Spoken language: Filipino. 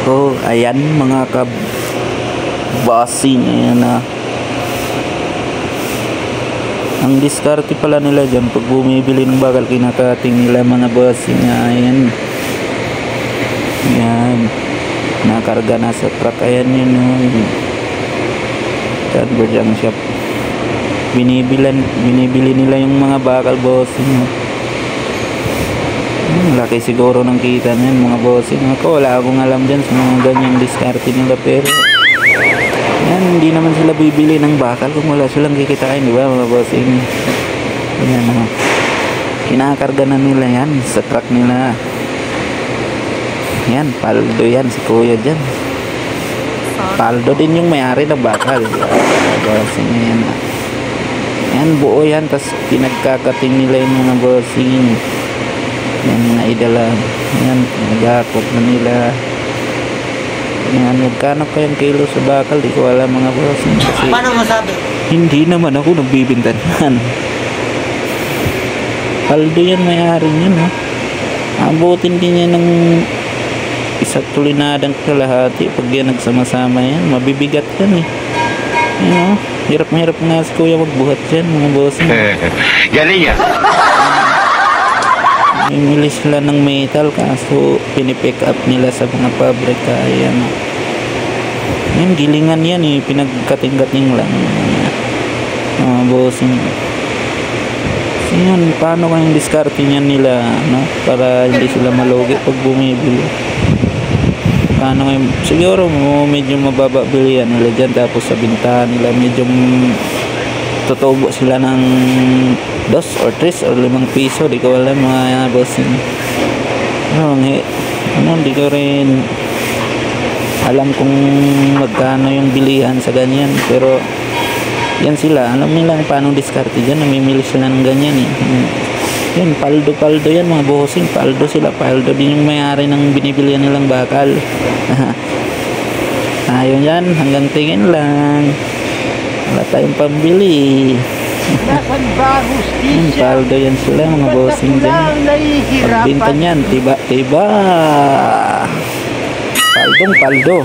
Oh, ayan mga ka-bossing, ayan na. Ang diskarte pala nila dyan pag bumibili ng bakal, kinakating nila mga bossing. Ayan, ayan, nakarga na sa truck. Ayan yun, Cadburyang shop. Binibili nila yung mga bakal, bossing. Laki siguro ng kita niyan mga bossing. Ako wala akong alam dyan sa mga ganyang diskarte nila, pero yan, hindi naman sila bibili ng bakal kung wala silang kikitain, di ba mga bossing? Yan, kinakarga na nila yan sa truck nila. Yan, paldo yan si kuya dyan. Paldo din yung may-ari ng bakal, mga bossing. Yan, buo yan, tas pinagkakating nila yung mga bossing. Yan mga idala. Yan, nag-akot na nila. Yan, magkano pa yung kilo sa bakal, di ko alam mga bossing. Kasi paano masabi? hindi naman ako nagbibintan yan. Paldo yan, may-ari yan, abutin din yan ng isa't tulinadang kalahati. Pag yan nagsama-sama yan, mabibigat yan hirap nga si kuya magbuhat yan mga bossing. Galing yan. Mimili sila ng metal, kaso pinipick up nila sa mga pabrika. Ayan, yan, gilingan yan pinagkating-kating lang bossing. So yun, paano kayong diskarte niyan nila, para hindi sila malugi pag bumibili? Paano kayo, siguro medyo mababa bilihan nila dyan, tapos sa bintahan nila medyo tutubo sila ng 2 or 3 or 5 piso, di ko alam mga bossing. Hindi ko rin alam kung magkano yung bilihan sa ganyan, pero yan sila, alam nila paano diskarte dyan, namimili sila ng ganyan yan, paldo yan mga bossing, paldo din yung may-ari ng binibilihan nilang bakal. Ayun yan, hanggang tingin lang, wala tayong pambili. Paldo yan sila mga bossing dyan. Pagbinta nyan, tiba paldo